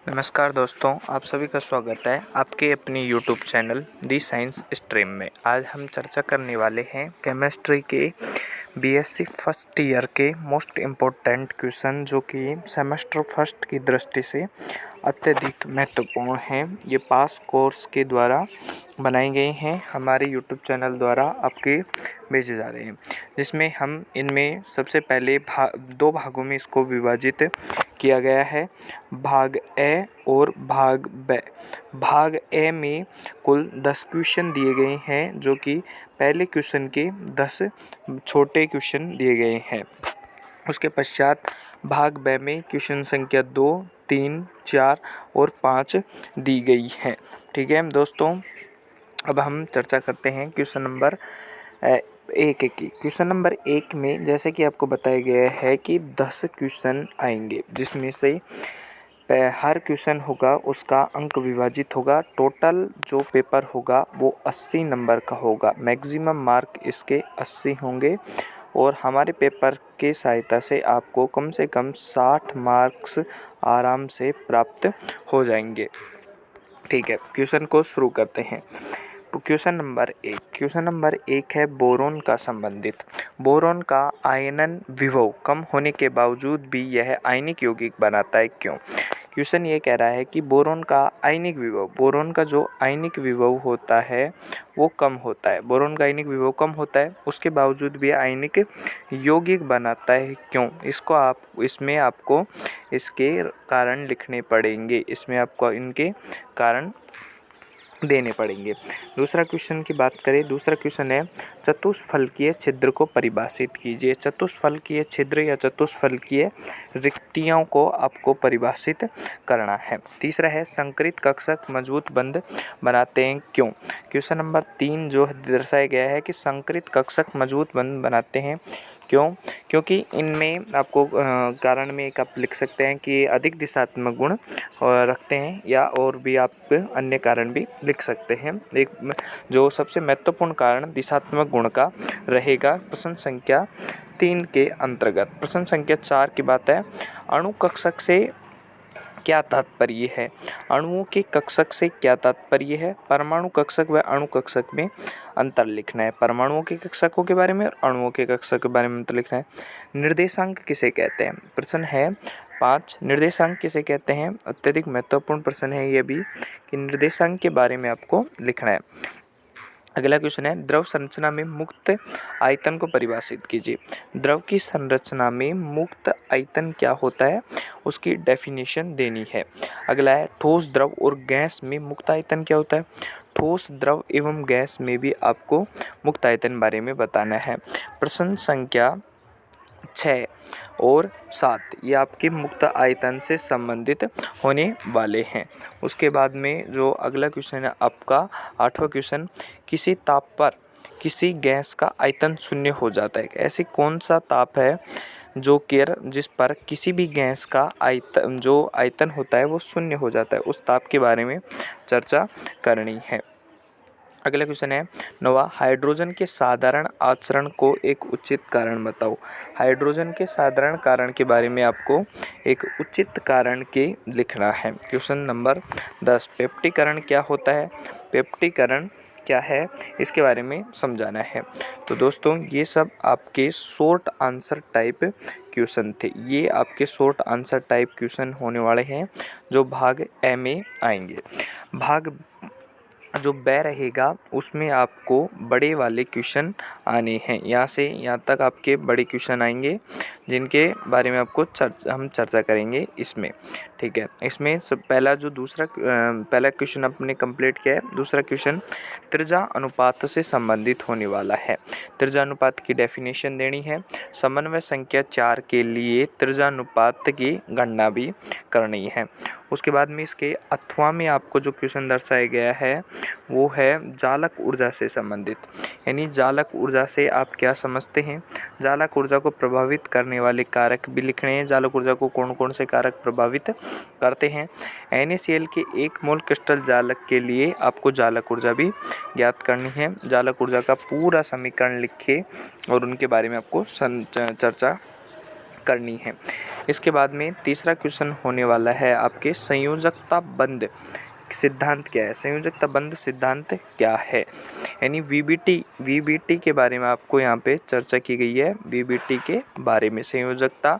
नमस्कार दोस्तों, आप सभी का स्वागत है आपके अपनी यूट्यूब चैनल दी साइंस स्ट्रीम में। आज हम चर्चा करने वाले हैं केमिस्ट्री के बीएससी फर्स्ट ईयर के मोस्ट इम्पोर्टेंट क्वेश्चन जो कि सेमेस्टर फर्स्ट की दृष्टि से अत्यधिक महत्वपूर्ण हैं। ये पास कोर्स के द्वारा बनाई गई हैं, हमारे यूट्यूब चैनल द्वारा आपके भेजे जा रहे हैं, जिसमें हम इनमें सबसे पहले दो भागों में इसको विभाजित किया गया है, भाग ए और भाग ब। भाग ए में कुल 10 क्वेश्चन दिए गए हैं, जो कि पहले क्वेश्चन के 10 छोटे क्वेश्चन दिए गए हैं। उसके पश्चात भाग ब में क्वेश्चन संख्या 2, 3, 4 और 5 दी गई है। ठीक है दोस्तों, अब हम चर्चा करते हैं क्वेश्चन नंबर 1 की। क्वेश्चन नंबर 1 में जैसे कि आपको बताया गया है कि 10 क्वेश्चन आएंगे, जिसमें से हर क्वेश्चन होगा उसका अंक विभाजित होगा। टोटल जो पेपर होगा वो 80 नंबर का होगा। मैक्सिमम मार्क इसके 80 होंगे और हमारे पेपर के सहायता से आपको कम से कम 60 मार्क्स आराम से प्राप्त हो जाएंगे। ठीक है, क्वेश्चन को शुरू करते हैं। क्वेश्चन नंबर 1 है बोरोन का संबंधित। बोरोन का आयनन विभव कम होने के बावजूद भी यह आयनिक यौगिक बनाता है, क्यों? क्वेश्चन ये कह रहा है कि बोरोन का जो आयनिक विभव होता है वो कम होता है। बोरोन का आयनिक विभव कम होता है, उसके बावजूद भी आयनिक यौगिक बनाता है, क्यों? इसमें आपको इसके कारण लिखने पड़ेंगे, इसमें आपको इनके कारण देने पड़ेंगे। दूसरा क्वेश्चन की बात करें, दूसरा क्वेश्चन है चतुष्फलकीय छिद्र को परिभाषित कीजिए। चतुष्फलकीय छिद्र या चतुष्फलकीय रिक्तियों को आपको परिभाषित करना है। तीसरा है संकरित कक्षक मजबूत बंध बनाते हैं, क्यों? क्वेश्चन नंबर 3 जो दर्शाया गया है कि संकरित कक्षक मजबूत बंध बनाते हैं, क्यों? क्योंकि इनमें आपको कारण में एक आप लिख सकते हैं कि अधिक दिशात्मक गुण रखते हैं, या और भी आप अन्य कारण भी लिख सकते हैं। एक जो सबसे महत्वपूर्ण कारण दिशात्मक गुण का रहेगा प्रश्न संख्या 3 के अंतर्गत। प्रश्न संख्या 4 की बात है, अणु कक्षक से क्या तात्पर्य है? अणुओं के कक्षक से क्या तात्पर्य है? परमाणु कक्षक व अणु कक्षक में अंतर लिखना है। परमाणुओं के कक्षकों के बारे में और अणुओं के कक्षक के बारे में अंतर लिखना है। निर्देशांक किसे कहते हैं? प्रश्न है 5, निर्देशांक किसे कहते हैं? अत्यधिक महत्वपूर्ण प्रश्न है ये भी, कि निर्देशांक के बारे में आपको लिखना है। अगला क्वेश्चन है द्रव संरचना में मुक्त आयतन को परिभाषित कीजिए। द्रव की संरचना में मुक्त आयतन क्या होता है, उसकी डेफिनेशन देनी है। अगला है ठोस, द्रव और गैस में मुक्त आयतन क्या होता है। ठोस, द्रव एवं गैस में भी आपको मुक्त आयतन बारे में बताना है। प्रश्न संख्या 6 और 7 ये आपके मुक्त आयतन से संबंधित होने वाले हैं। उसके बाद में जो अगला क्वेश्चन है आपका 8वां क्वेश्चन, किसी ताप पर किसी गैस का आयतन शून्य हो जाता है। ऐसी कौन सा ताप है जिस पर किसी भी गैस का आयतन होता है वो शून्य हो जाता है, उस ताप के बारे में चर्चा करनी है। अगला क्वेश्चन है 9वां, हाइड्रोजन के साधारण आचरण को एक उचित कारण बताओ। हाइड्रोजन के साधारण कारण के बारे में आपको एक उचित कारण के लिखना है। क्वेश्चन नंबर 10, पेप्टीकरण क्या होता है? पेप्टीकरण क्या है इसके बारे में समझाना है। तो दोस्तों ये सब आपके शॉर्ट आंसर टाइप क्वेश्चन थे। ये आपके शॉर्ट आंसर टाइप क्वेश्चन होने वाले हैं जो भाग ए में आएंगे। भाग जो ब रहेगा उसमें आपको बड़े वाले क्वेश्चन आने हैं। यहाँ से यहाँ तक आपके बड़े क्वेश्चन आएंगे, जिनके बारे में आपको हम चर्चा करेंगे इसमें। ठीक है, इसमें पहला क्वेश्चन आपने कंप्लीट किया है। दूसरा क्वेश्चन त्रिज्या अनुपात से संबंधित होने वाला है। त्रिज्या अनुपात की डेफिनेशन देनी है। समन्वय संख्या 4 के लिए त्रिज्या अनुपात की गणना भी करनी है। उसके बाद में इसके अथवा में आपको जो क्वेश्चन दर्शाया गया है वो है जालक ऊर्जा से संबंधित। यानी जालक ऊर्जा से आप क्या समझते हैं, जालक ऊर्जा को प्रभावित करने वाले कारक भी लिखने हैं। जालक ऊर्जा को कौन कौन से कारक प्रभावित करते हैं। NaCl के 1 मोल क्रिस्टल जालक के लिए आपको जालक ऊर्जा भी ज्ञात करनी है। जालक ऊर्जा का पूरा समीकरण लिखे और उनके बारे में आपको चर्चा करनी है। इसके बाद में तीसरा क्वेश्चन होने वाला है आपके संयोजकता बंध सिद्धांत क्या है। संयोजकता बंध सिद्धांत क्या है, यानी वीबीटी के बारे में आपको यहाँ पे चर्चा की गई है। वीबीटी के बारे में संयोजकता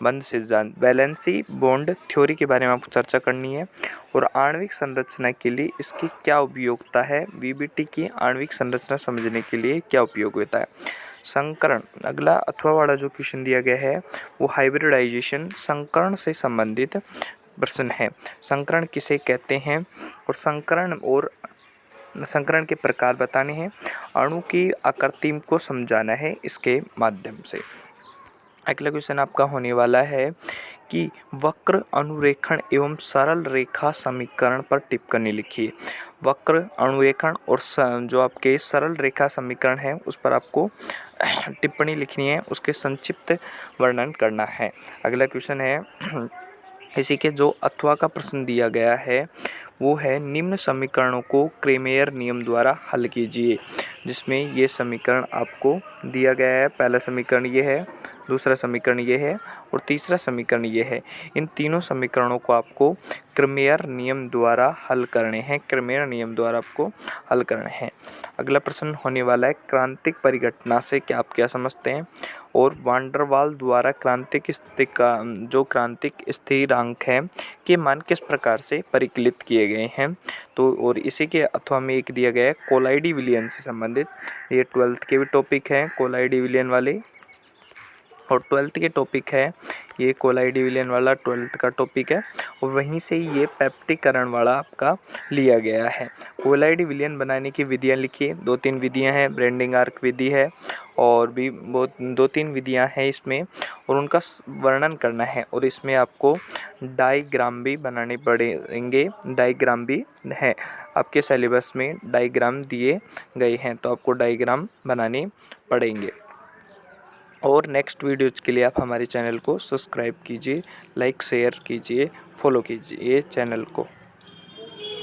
बंध सिद्धांत, वैलेंसी बॉन्ड थ्योरी के बारे में आपको चर्चा करनी है और आणविक संरचना के लिए इसकी क्या उपयोगिता है। वीबीटी की आणविक संरचना समझने के लिए क्या उपयोग होता है। संकरण, अगला अथवा वाला जो क्वेश्चन दिया गया है वो हाइब्रिडाइजेशन संकरण से संबंधित प्रश्न है। संकरण किसे कहते हैं और संकरण के प्रकार बताने हैं, अणु की आकृति को समझाना है इसके माध्यम से। अगला क्वेश्चन आपका होने वाला है कि वक्र अनुरेखण एवं सरल रेखा समीकरण पर टिप्पणी लिखिए। वक्र अनुरेखण और जो आपके सरल रेखा समीकरण है उस पर आपको टिप्पणी लिखनी है, उसके संक्षिप्त वर्णन करना है। अगला क्वेश्चन है इसी के जो अथवा का प्रश्न दिया गया है वो है निम्न समीकरणों को क्रेमेयर नियम द्वारा हल कीजिए, जिसमें ये समीकरण आपको दिया गया है। पहला समीकरण ये है, दूसरा समीकरण ये है और तीसरा समीकरण ये है। इन तीनों समीकरणों को आपको क्रेमेयर नियम द्वारा हल करने हैं। क्रेमेयर नियम द्वारा आपको हल करने हैं। अगला प्रश्न होने वाला है क्रांतिक परिघटना से क्या आप क्या समझते हैं और वान डर वाल द्वारा क्रांतिक स्थिरांक है के मान किस प्रकार से परिकलित किए गए हैं। तो और इसी के अथवा में एक दिया गया है कोलाइडी विलियन से संबंधित, ये 12th के भी टॉपिक हैं कोलाइडी विलियन वाले, और 12th के टॉपिक है ये कोलाइडी विलियन वाला 12th का टॉपिक है और वहीं से ये पेप्टिकरण वाला आपका लिया गया है। कोलाइडी विलियन बनाने की विधियां लिखिए। 2-3 विधियां हैं, ब्रेंडिंग आर्क विधि है और भी बहुत 2-3 विधियां हैं इसमें और उनका वर्णन करना है और इसमें आपको डायग्राम भी बनाने पड़ेंगे। डायग्राम भी है आपके सिलेबस में, डायग्राम दिए गए हैं तो आपको डायग्राम बनाने पड़ेंगे। और नेक्स्ट वीडियोज़ के लिए आप हमारे चैनल को सब्सक्राइब कीजिए, लाइक शेयर कीजिए, फॉलो कीजिए चैनल को।